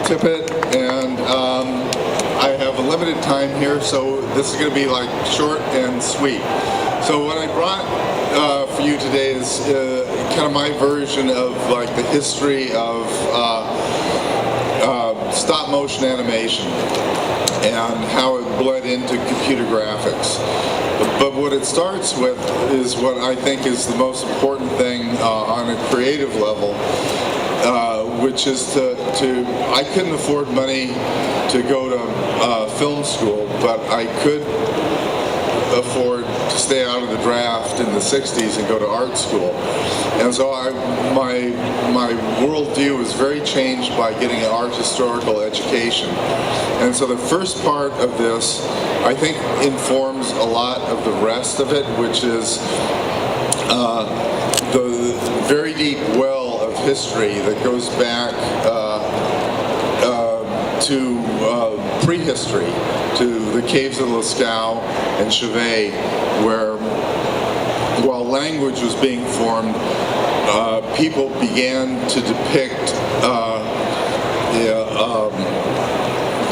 Tippet, and I have a limited time here, so this is going to be like short and sweet. So what I brought for you today is kind of my version of like the history of stop motion animation and how it bled into computer graphics. But what it starts with is what I think is the most important thing on a creative level, which is I couldn't afford money to go to film school, but I could afford to stay out of the draft in the 60s and go to art school. And so my worldview was very changed by getting an art historical education. And so the first part of this, I think, informs a lot of the rest of it, which is the very deep well of history that goes back to prehistory, to the caves of Lascaux and Chevet, where while language was being formed, people began to depict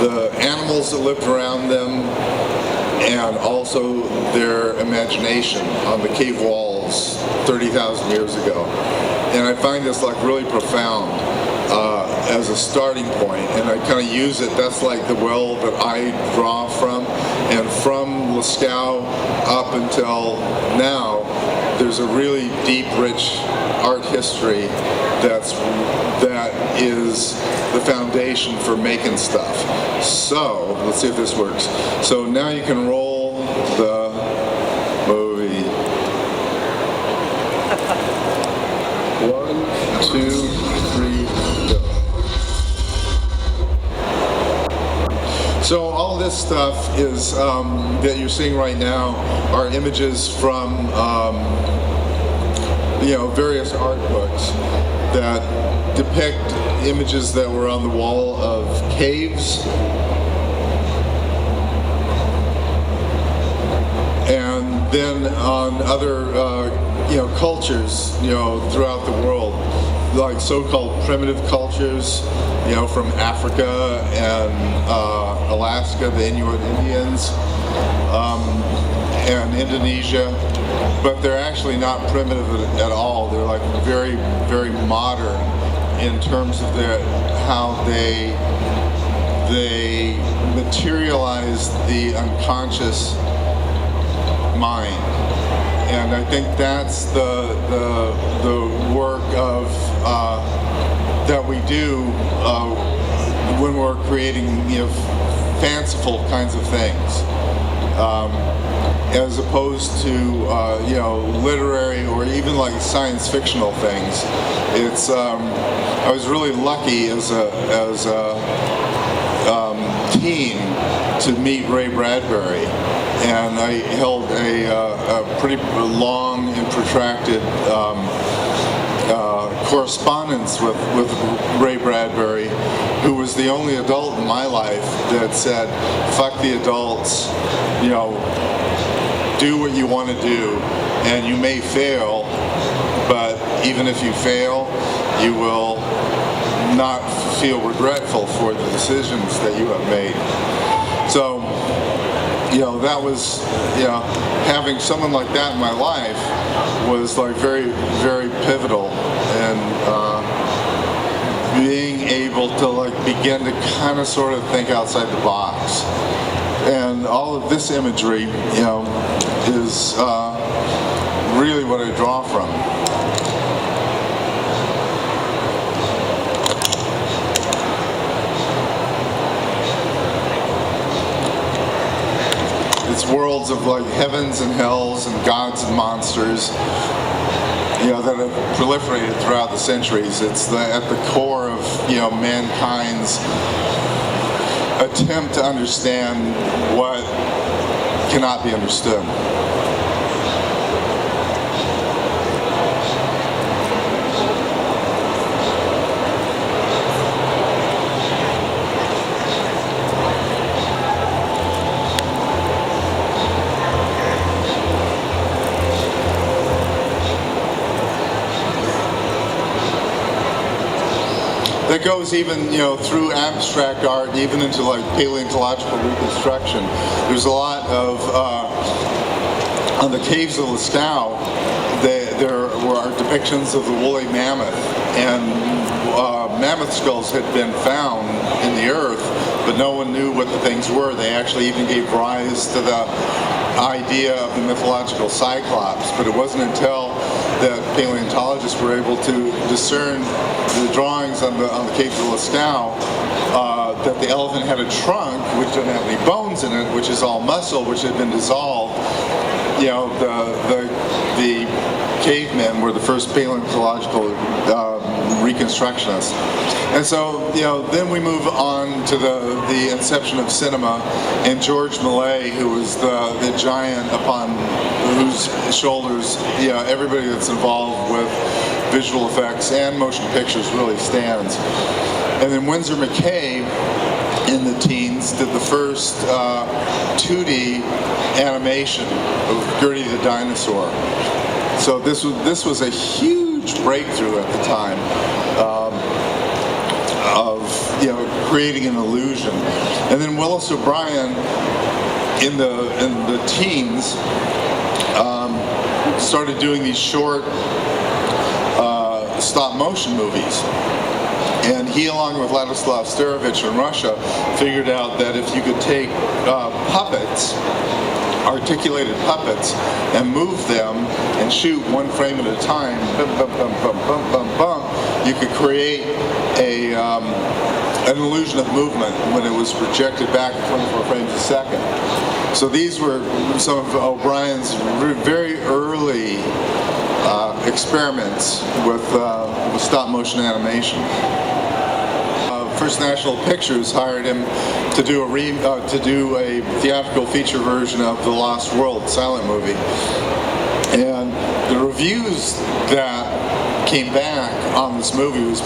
the animals that lived around them and also their imagination on the cave walls 30,000 years ago. And I find this like really profound as a starting point, and I kind of use it. That's like the well that I draw from, and from Lascaux up until now, there's a really deep, rich art history that is the foundation for making stuff. So let's see if this works. So now you can roll the movie. 1, 2, 3, go. So all this stuff is that you're seeing right now are images from various art books that depict images that were on the wall of caves and then on other cultures throughout the world, like so-called primitive cultures, from Africa and Alaska, the Inuit Indians, and Indonesia, but they're actually not primitive at all. They're like very, very modern in terms of how they materialize the unconscious mind. And I think that's the work of that we do when we're creating fanciful kinds of things, as opposed to literary or even like science fictional things. It's I was really lucky as a teen to meet Ray Bradbury, and I held a pretty long and protracted correspondence with Ray Bradbury, who was the only adult in my life that said, "Fuck the adults, do what you want to do, and you may fail, but even if you fail, you will not feel regretful for the decisions that you have made." So, that was, having someone like that in my life was like very, very pivotal, and being able to like begin to kind of sort of think outside the box. And all of this imagery, is really what I draw from. It's worlds of like heavens and hells and gods and monsters, that have proliferated throughout the centuries. It's at the core of mankind's attempt to understand what cannot be understood. That goes even, through abstract art, even into like paleontological reconstruction. There's a lot of, on the caves of Lascaux, there were depictions of the woolly mammoth, and mammoth skulls had been found in the earth, but no one knew what the things were. They actually even gave rise to the idea of the mythological cyclops, but it wasn't until that paleontologists were able to discern the drawings on the caves of Lascaux that the elephant had a trunk which didn't have any bones in it, which is all muscle, which had been dissolved. The cavemen were the first paleontological reconstructionists. And so, then we move on to the inception of cinema, and George Millet, who was the giant upon whose shoulders, everybody that's involved with visual effects and motion pictures really stands. And then Winsor McCay, in the teens, did the first 2D animation of Gertie the Dinosaur. So this was a huge breakthrough at the time of creating an illusion. And then Willis O'Brien in the teens started doing these short stop motion movies. And he, along with Ladislav Starovich in Russia, figured out that if you could take puppets, articulated puppets, and move them and shoot one frame at a time, bum, bum, bum, bum, bum, bum, bum, you could create an illusion of movement when it was projected back at 24 frames a second. So these were some of O'Brien's very early experiments with stop motion animation. First National Pictures hired him to do a theatrical feature version of The Lost World silent movie, and the reviews that came back on this movie was,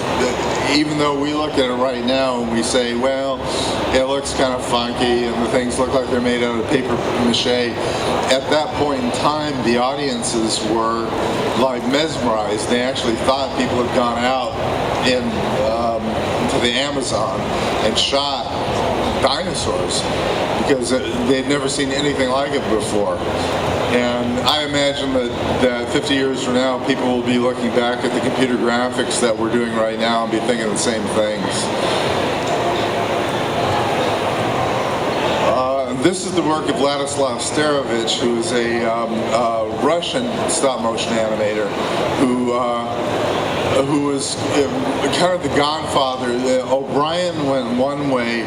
even though we look at it right now and we say, well, it looks kind of funky and the things look like they're made out of paper mache, at that point in time the audiences were like mesmerized. They actually thought people had gone out into the Amazon and shot dinosaurs because they'd never seen anything like it before. And I imagine that 50 years from now, people will be looking back at the computer graphics that we're doing right now and be thinking the same things. This is the work of Ladislav Starovich, who is a Russian stop-motion animator who was kind of the godfather. O'Brien went one way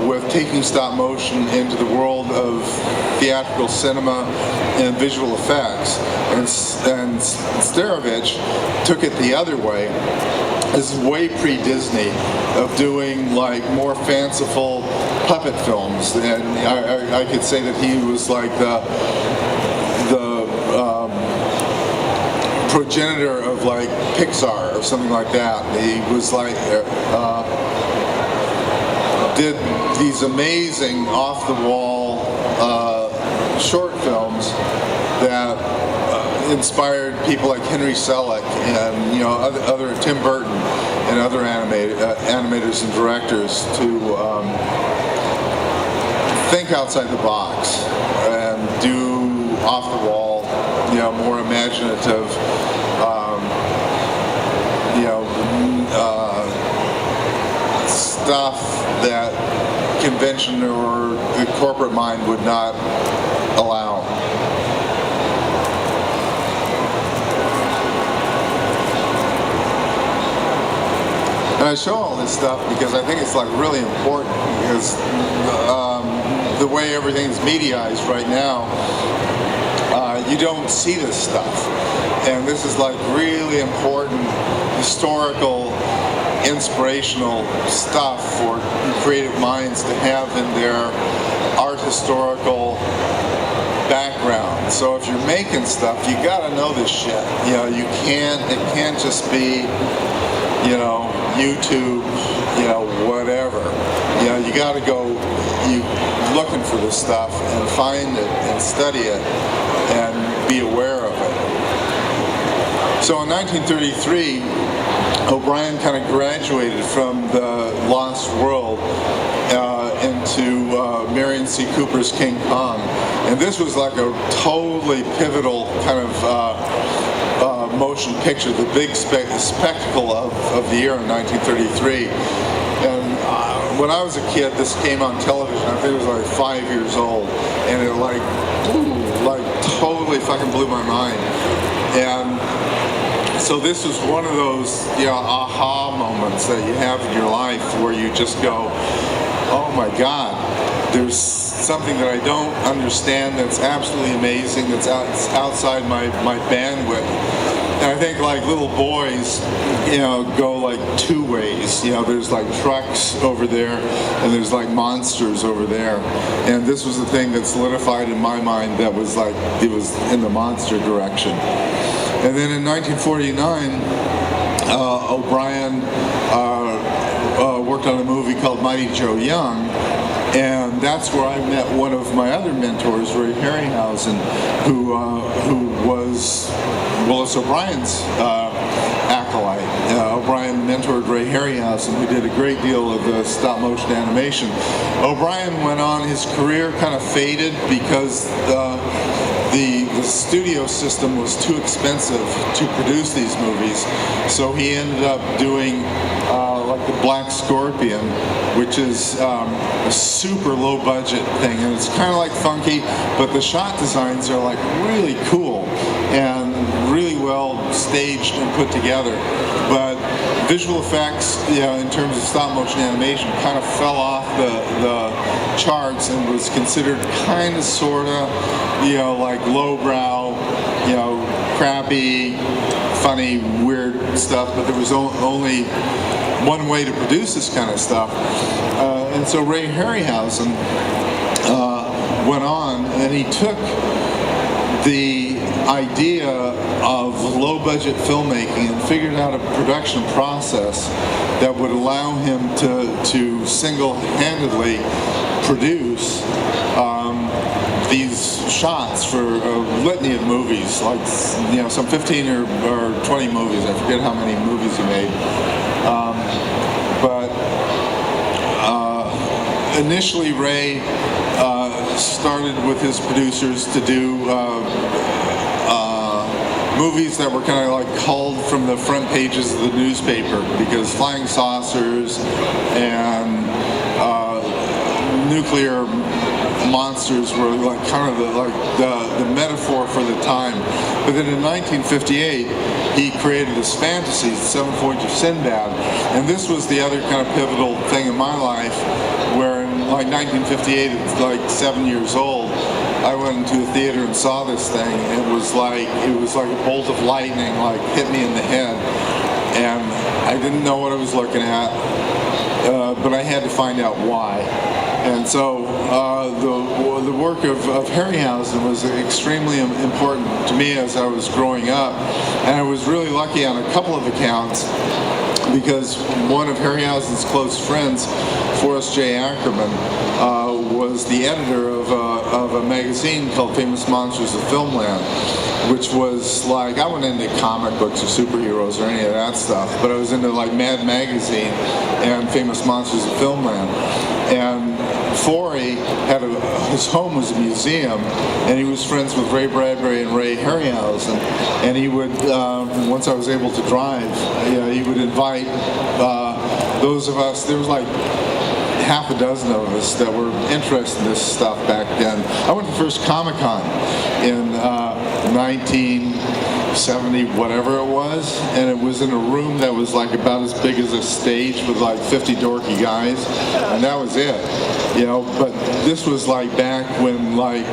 with taking stop motion into the world of theatrical cinema and visual effects, and Starovich took it the other way. This is way pre-Disney, of doing like more fanciful puppet films, and I could say that he was like the progenitor of like Pixar or something like that. He was like did these amazing off-the-wall short films that inspired people like Henry Selick and other Tim Burton and other animators and directors to think outside the box and do off-the-wall, more imaginative, stuff that convention or the corporate mind would not allow. And I show all this stuff because I think it's like really important, because the way everything's mediaized right now, you don't see this stuff. And this is like really important historical, inspirational stuff for creative minds to have in their art historical background. So if you're making stuff, you gotta know this shit. It can't just be, YouTube, whatever. You gotta go looking for this stuff and find it and study it and be aware of it. So in 1933, O'Brien kind of graduated from the Lost World into Marion C. Cooper's King Kong. And this was like a totally pivotal kind of motion picture, the big spectacle of the year in 1933. And when I was a kid, this came on television. I think it was like 5 years old. And it like totally fucking blew my mind. And so this was one of those, aha moments that you have in your life where you just go, oh my God, there's something that I don't understand that's absolutely amazing, that's outside my bandwidth. And I think like little boys, go like two ways. There's like trucks over there and there's like monsters over there. And this was the thing that solidified in my mind that was like, it was in the monster direction. And then in 1949, O'Brien worked on a movie called Mighty Joe Young, and that's where I met one of my other mentors, Ray Harryhausen, who was Willis O'Brien's acolyte. O'Brien mentored Ray Harryhausen, who did a great deal of stop-motion animation. O'Brien went on, his career kind of faded because the studio system was too expensive to produce these movies, so he ended up doing like the Black Scorpion, which is a super low budget thing, and it's kind of like funky, but the shot designs are like really cool and really well staged and put together. But visual effects, in terms of stop motion animation, kind of fell off the charts and was considered kind of sorta, like lowbrow, crappy, funny, weird stuff. But there was only one way to produce this kind of stuff, and so Ray Harryhausen went on and he took the idea of low-budget filmmaking and figured out a production process that would allow him to single-handedly produce these shots for a litany of movies, like some 15 or 20 movies. I forget how many movies he made. But initially, Ray started with his producers to do movies that were kind of like culled from the front pages of the newspaper, because flying saucers and nuclear monsters were like kind of the metaphor for the time. But then in 1958, he created this fantasy, The Seven Voyages of Sinbad, and this was the other kind of pivotal thing in my life, where in like 1958, it's like 7 years old, I went into a theater and saw this thing. It was like a bolt of lightning, like hit me in the head, and I didn't know what I was looking at, but I had to find out why. And so the work of Harryhausen was extremely important to me as I was growing up, and I was really lucky on a couple of accounts, because one of Harryhausen's close friends, Forrest J. Ackerman, was the editor of a magazine called Famous Monsters of Filmland, which was like, I wasn't into comic books or superheroes or any of that stuff, but I was into like Mad Magazine and Famous Monsters of Filmland. And Forey his home was a museum, and he was friends with Ray Bradbury and Ray Harryhausen, and he would, once I was able to drive, he would invite those of us, there was like half a dozen of us that were interested in this stuff back then. I went to the first Comic-Con in 1970, whatever it was, and it was in a room that was like about as big as a stage with like 50 dorky guys, and that was it, but this was like back when like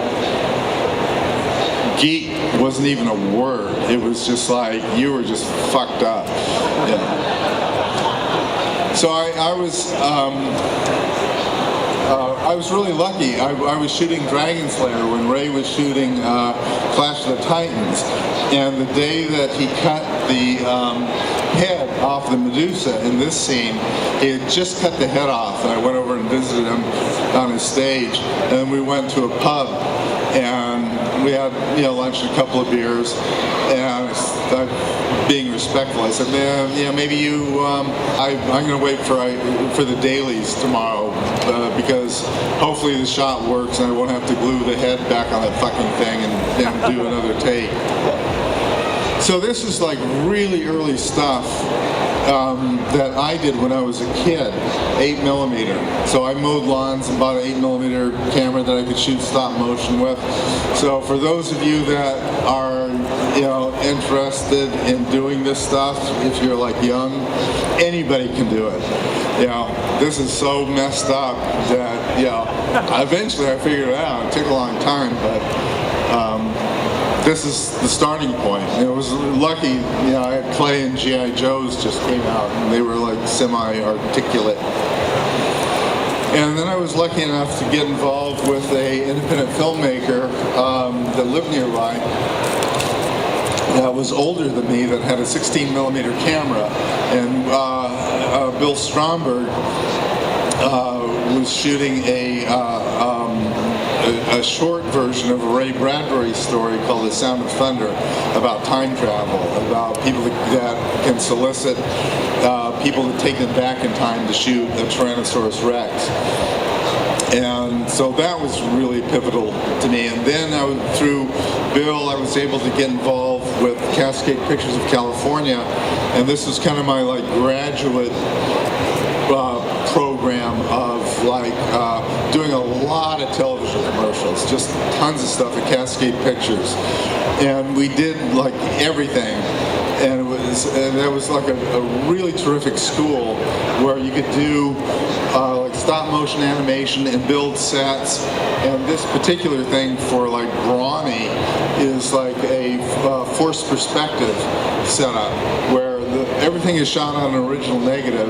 geek wasn't even a word. It was just like you were just fucked up. So I was really lucky. I was shooting Dragon Slayer when Ray was shooting Clash of the Titans, and the day that he cut the head off the Medusa in this scene, he had just cut the head off, and I went over and visited him on his stage, and then we went to a pub, and we had lunch and a couple of beers, and being respectful. I said, yeah, maybe you. I'm going to wait for the dailies tomorrow because hopefully the shot works and I won't have to glue the head back on that fucking thing and do another take. So this is like really early stuff that I did when I was a kid, 8mm. So I mowed lawns and bought an 8mm camera that I could shoot stop motion with. So for those of you that are, interested in doing this stuff, if you're like young, anybody can do it. This is so messed up that, eventually I figured it out. It took a long time, but this is the starting point. I was lucky, I had Clay and G.I. Joes just came out, and they were like semi-articulate. And then I was lucky enough to get involved with an independent filmmaker that lived nearby that was older than me, that had a 16mm camera. And Bill Stromberg was shooting a short version of a Ray Bradbury story called The Sound of Thunder, about time travel, about people that can solicit people to take them back in time to shoot a Tyrannosaurus Rex. And so that was really pivotal to me. And then through Bill, I was able to get involved with Cascade Pictures of California, and this was kind of my graduate program of doing a lot of television commercials, just tons of stuff at Cascade Pictures, and we did everything. And it was like a really terrific school where you could do stop motion animation and build sets. And this particular thing for Brawny is like a forced perspective setup where everything is shot on an original negative,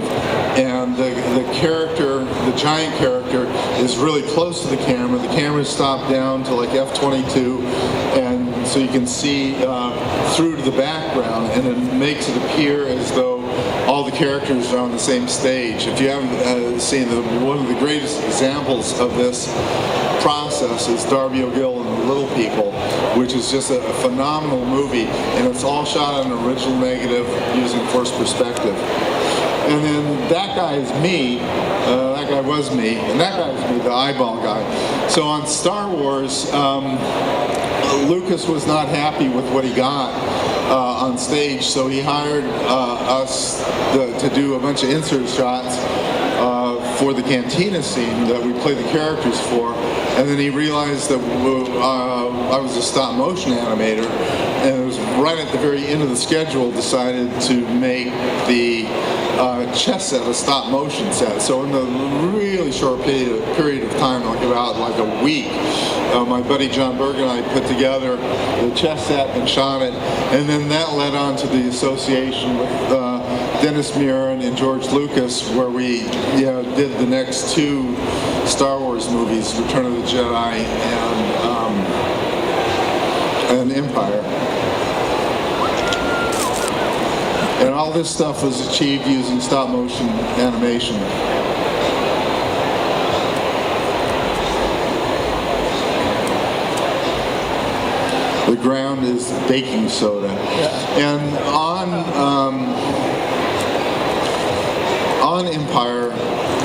and the character, the giant character, is really close to the camera. The camera is stopped down to f/22, and so you can see through to the background, and it makes it appear as though all the characters are on the same stage. If you haven't seen one of the greatest examples of this process is Darby O'Gill and the Little People, which is just a phenomenal movie, and it's all shot on an original negative using forced perspective. And then that guy is me, that guy was me, and that guy is me, the eyeball guy. So on Star Wars, Lucas was not happy with what he got on stage, so he hired us to do a bunch of insert shots for the cantina scene that we played the characters for. And then he realized that I was a stop motion animator, and it was right at the very end of the schedule decided to make the chess set a stop motion set. So in a really short period of time, about a week, my buddy John Berg and I put together the chess set and shot it, and then that led on to the association with Dennis Muren and George Lucas, where we did the next two Star Wars movies, Return of the Jedi and Empire. And all this stuff was achieved using stop motion animation. The ground is baking soda. Yeah. And on Empire,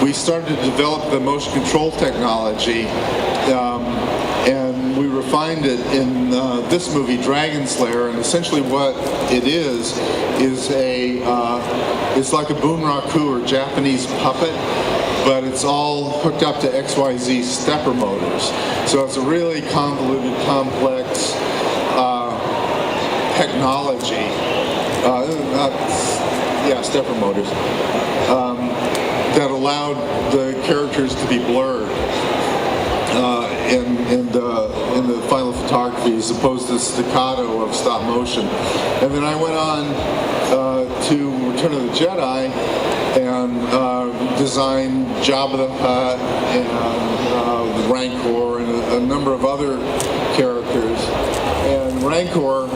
we started to develop the motion control technology, and we refined it in this movie, Dragon Slayer. And essentially what it is it's like a bunraku or Japanese puppet, but it's all hooked up to XYZ stepper motors. So it's a really convoluted, complex technology. Stepper motors. That allowed the characters to be blurred in the final photography, as opposed to the staccato of stop motion. And then I went on to Return of the Jedi and designed Jabba the Hutt and the Rancor and a number of other characters. And Rancor,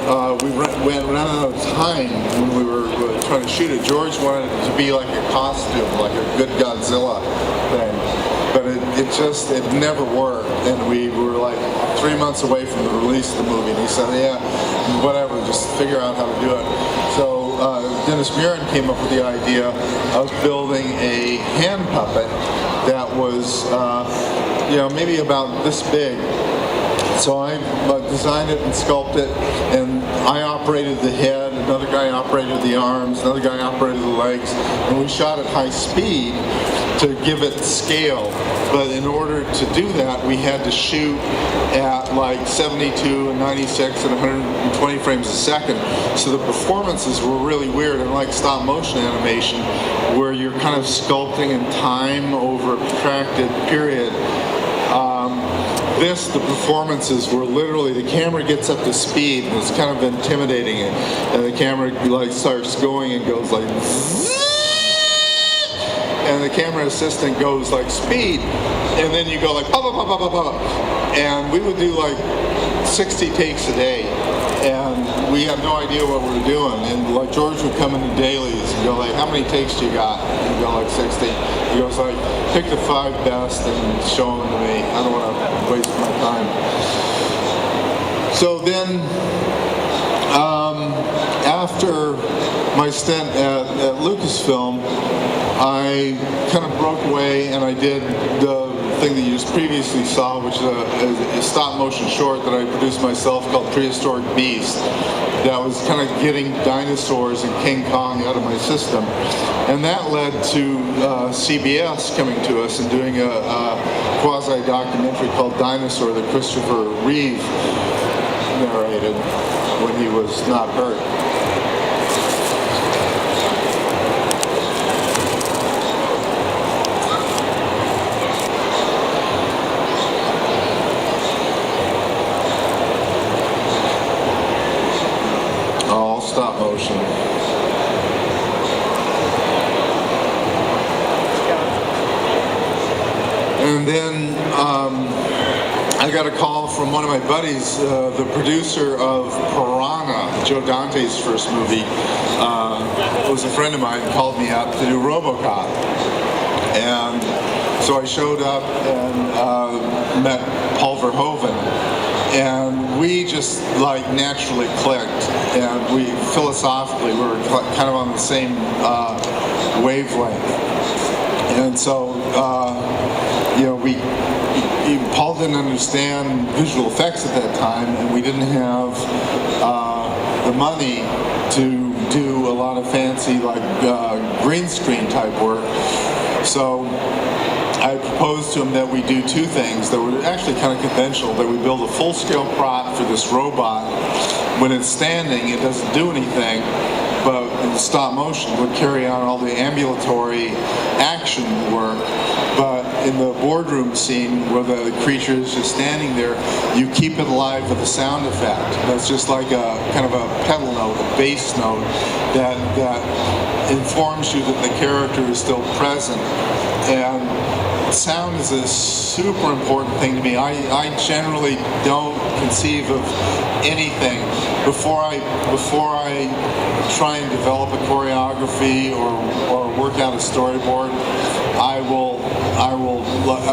we ran out of time when we were trying to shoot it. George wanted it to be like a costume, like a good Godzilla thing. But it it never worked. And we were like 3 months away from the release of the movie, and he said, yeah, whatever, just figure out how to do it. So Dennis Muren came up with the idea of building a hand puppet that was, maybe about this big. So I designed it and sculpted it, and I operated the head, another guy operated the arms, another guy operated the legs, and we shot at high speed to give it scale. But in order to do that, we had to shoot at like 72 and 96 and 120 frames a second. So the performances were really weird, and like stop motion animation, where you're kind of sculpting in time over a protracted period. The performances were literally, the camera gets up to speed, and it's kind of intimidating it, and the camera like starts going and goes like zzz, and the camera assistant goes like speed, and then you go like pop, pop, pop, pop, pop, and we would do like 60 takes a day, and we had no idea what we were doing. And like George would come into dailies and go like, how many takes do you got? And we go like 60. He goes like, pick the 5 best and show them to me. I don't want to waste my time. So then, after my stint at Lucasfilm, I kind of broke away and I did the thing that you just previously saw, which is a stop motion short that I produced myself called Prehistoric Beast. That was kind of getting dinosaurs and King Kong out of my system. And that led to CBS coming to us and doing a quasi-documentary called Dinosaur that Christopher Reeve narrated when he was not hurt. Stop motion. And then I got a call from one of my buddies, the producer of Piranha, Joe Dante's first movie, was a friend of mine, called me up to do RoboCop. And so I showed up and met Paul Verhoeven. And we just like naturally clicked, and we philosophically were kind of on the same wavelength. And so, Paul didn't understand visual effects at that time, and we didn't have the money to do a lot of fancy like green screen type work. So I proposed to him that we do 2 things that were actually kind of conventional, that we build a full-scale prop for this robot. When it's standing, it doesn't do anything, but in stop motion would carry on all the ambulatory action work. But in the boardroom scene where the creature is just standing there, you keep it alive with a sound effect. That's just like a kind of a pedal note, a bass note that informs you that the character is still present. And sound is a super important thing to me. I generally don't conceive of anything before I try and develop a choreography or work out a storyboard. I will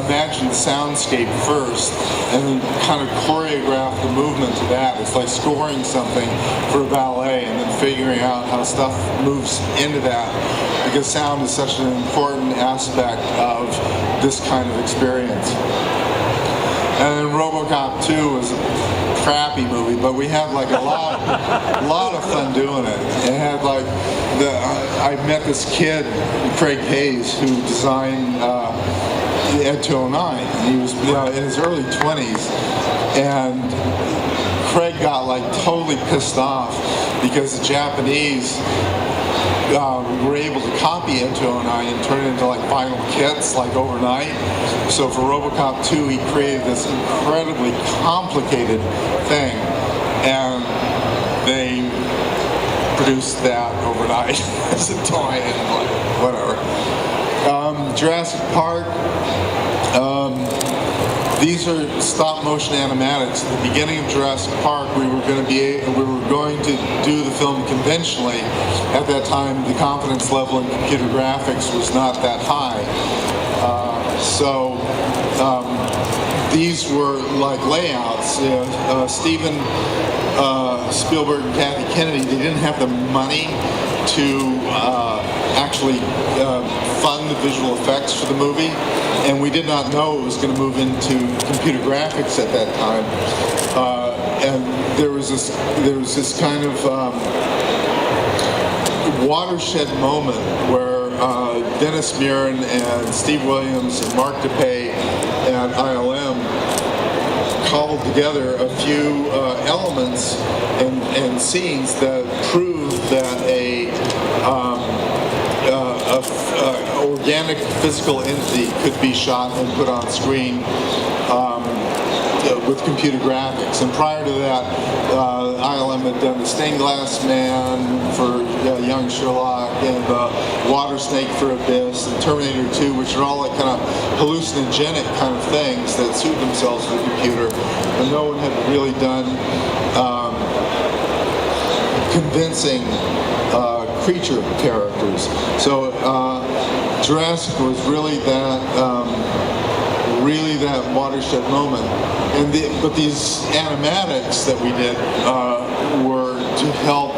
imagine the soundscape first and then kind of choreograph the movement to that. It's like scoring something for a ballet and then figuring out how stuff moves into that, because sound is such an important aspect of this kind of experience. And then RoboCop 2 was a crappy movie, but we had like a lot of fun doing it. It had like I met this kid, Craig Hayes, who designed Ed 209. He was in his early 20s, and Craig got like totally pissed off because the Japanese were able to copy Ed 209 and turn it into like final kits like overnight. So for RoboCop 2, he created this incredibly complicated thing, and they produced that overnight as a toy and like whatever. Jurassic Park. These are stop motion animatics. At the beginning of Jurassic Park, we were going to do the film conventionally. At that time, the confidence level in computer graphics was not that high. So these were like layouts. Steven Spielberg and Kathy Kennedy, they didn't have the money to actually fund the visual effects for the movie, and we did not know it was going to move into computer graphics at that time. And there was this kind of watershed moment where Dennis Muren and Steve Williams and Mark DePay at ILM cobbled together a few elements and scenes that proved that a organic physical entity could be shot and put on screen with computer graphics. And prior to that, ILM had done the Stained Glass Man for Young Sherlock, and the Water Snake for Abyss, and Terminator 2, which are all like kind of hallucinogenic kind of things that suit themselves for the computer. And no one had really done convincing creature characters. So Jurassic was really that watershed moment. But these animatics that we did were to help.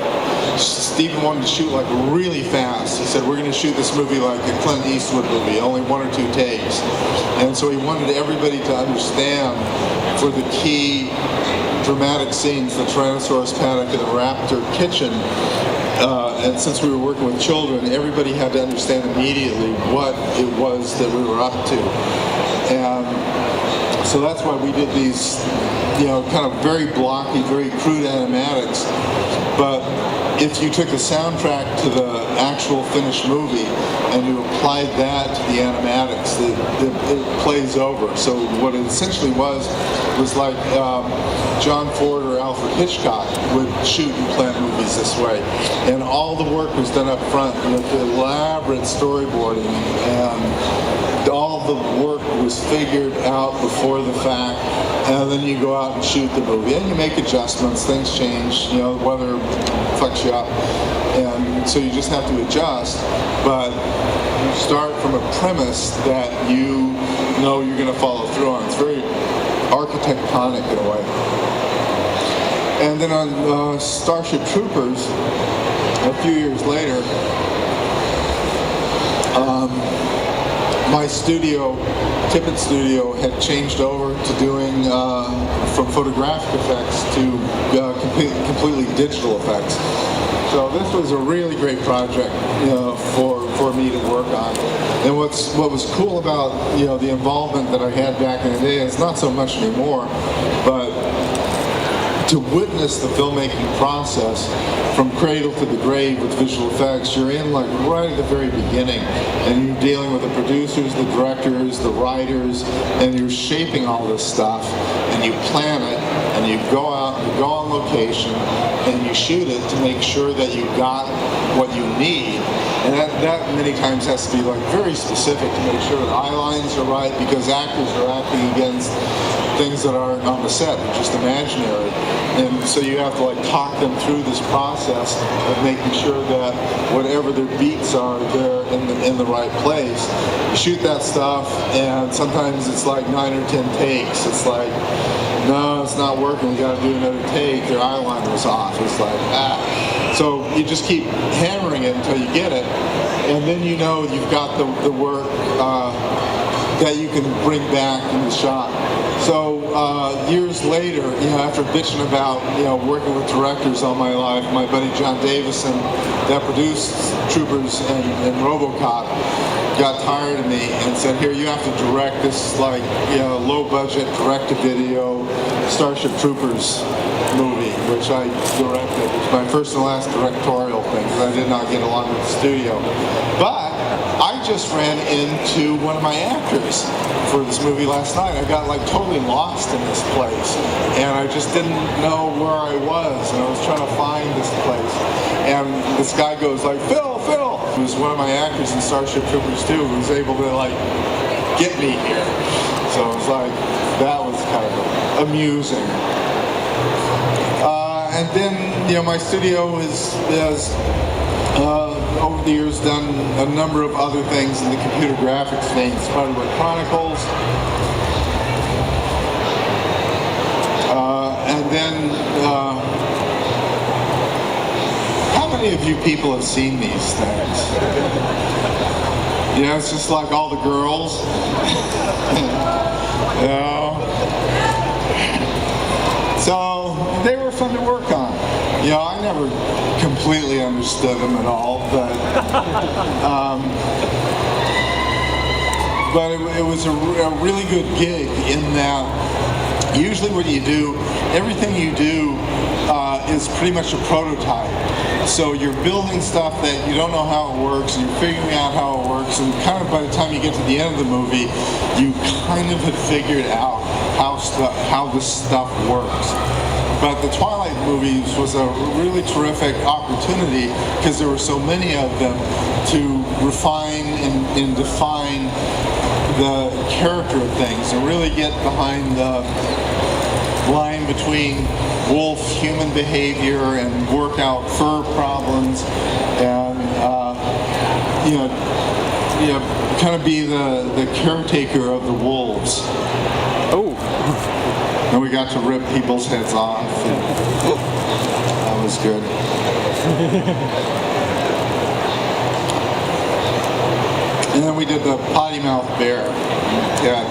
Steven wanted to shoot like really fast. He said, we're going to shoot this movie like a Clint Eastwood movie, only 1 or 2 takes. And so he wanted everybody to understand for the key dramatic scenes, the Tyrannosaurus panic and the raptor kitchen, and since we were working with children, everybody had to understand immediately what it was that we were up to. And so that's why we did these, kind of very blocky, very crude animatics. But if you took the soundtrack to the actual finished movie and you applied that to the animatics, it plays over. So what it essentially was like John Ford or Alfred Hitchcock would shoot and plan movies this way. And all the work was done up front with elaborate storyboarding, and all the work was figured out before the fact, and then you go out and shoot the movie, and you make adjustments, things change, weather fucks you up, and so you just have to adjust, but you start from a premise that you know you're going to follow through on. It's very architectonic in a way. And then on Starship Troopers, a few years later, my studio, Tippett Studio, had changed over to doing from photographic effects to completely digital effects. So this was a really great project, for me to work on. And what was cool about the involvement that I had back in the day, it's not so much anymore, but to witness the filmmaking process from cradle to the grave with visual effects, you're in like right at the very beginning, and you're dealing with the producers, the directors, the writers, and you're shaping all this stuff, and you plan it, and you go out, you go on location, and you shoot it to make sure that you got what you need. And that many times has to be like very specific to make sure that eye lines are right, because actors are acting against things that aren't on the set, they're just imaginary. And so you have to like talk them through this process of making sure that whatever their beats are, they're in the right place. You shoot that stuff, and sometimes it's like 9 or 10 takes. It's like, no, it's not working, we gotta do another take, their eye line was off. It's like, So you just keep hammering it until you get it, and then you've got the work that you can bring back in the shot. So years later, after bitching about working with directors all my life, my buddy John Davison, that produced Troopers and RoboCop, got tired of me and said, "Here, you have to direct this low budget direct-to-video Starship Troopers movie," which I directed. It was my first and last directorial thing because I did not get along with the studio. But I just ran into one of my actors for this movie last night. I got totally lost in this place, and I just didn't know where I was, and I was trying to find this place. And this guy goes Phil, who's one of my actors in Starship Troopers 2, who was able to get me here. So it was that was kind of amusing. And then my studio is over the years done a number of other things in the computer graphics vein. Spiderweb Chronicles. And then, how many of you people have seen these things? You know, it's just like all the girls. You know? So they were fun to work on. You know, I never completely understood them at all, but it was a really good gig in that usually what you do, everything you do is pretty much a prototype. So you're building stuff that you don't know how it works, and you're figuring out how it works, and kind of by the time you get to the end of the movie, you kind of have figured out how this stuff works. But the Twilight movies was a really terrific opportunity because there were so many of them to refine and define the character of things and really get behind the line between wolf-human behavior and work out fur problems and kind of be the caretaker of the wolves. Oh. And we got to rip people's heads off. That was good. And then we did the potty mouth bear. Yeah.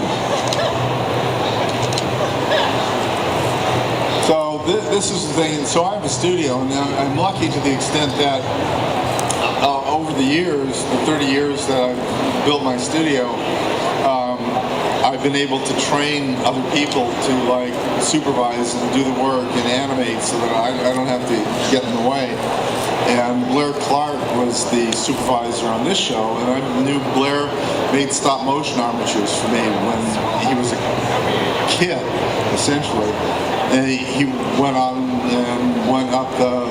So this is the thing. So I have a studio, and I'm lucky to the extent that over the years, the 30 years that I've built my studio, I've been able to train other people to like supervise and do the work and animate so that I don't have to get in the way. And Blair Clark was the supervisor on this show, and I knew Blair made stop motion armatures for me when he was a kid, essentially. And he went on and went up the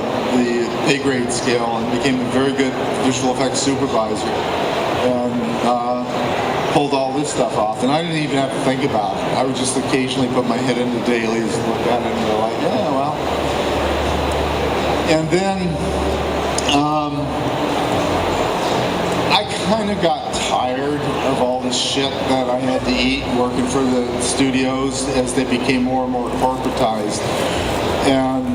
pay grade scale and became a very good visual effects supervisor. And pulled all this stuff off, and I didn't even have to think about it. I would just occasionally put my head into dailies and look at it and go like, yeah, well. And then I kind of got tired of all this shit that I had to eat working for the studios as they became more and more corporatized. And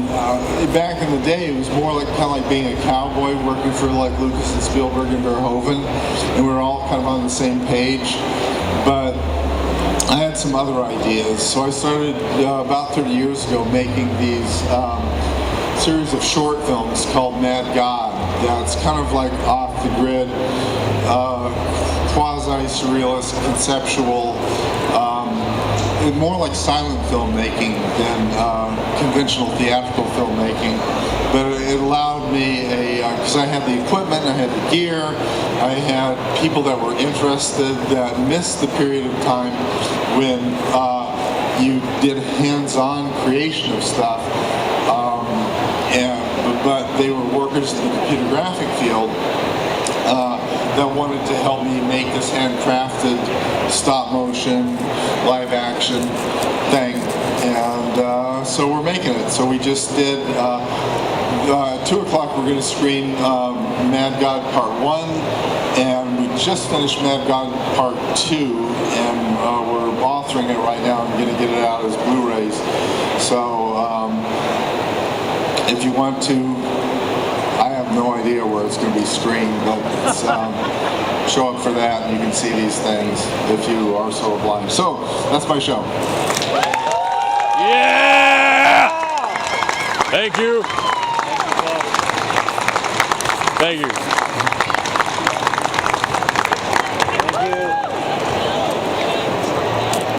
back in the day, it was more like kind of like being a cowboy working for like Lucas and Spielberg and Verhoeven, and we were all kind of on the same page. But I had some other ideas, so I started about 30 years ago making these series of short films called Mad God. That's kind of like off the grid, quasi-surrealist, conceptual. More like silent filmmaking than conventional theatrical filmmaking, but it allowed me because I had the equipment, I had the gear, I had people that were interested that missed the period of time when you did hands-on creation of stuff, but they were workers in the computer graphic field that wanted to help me make this handcrafted stop motion live action thing, and so we're making it. So we just did 2 o'clock we're going to screen Mad God Part 1, and we just finished Mad God Part 2, and we're authoring it right now and going to get it out as Blu-rays. So if you want to, I have no idea where it's going to be screened, but it's, show up for that and you can see these things if you are so obliged. So that's my show. Yeah! Thank you. Thank you.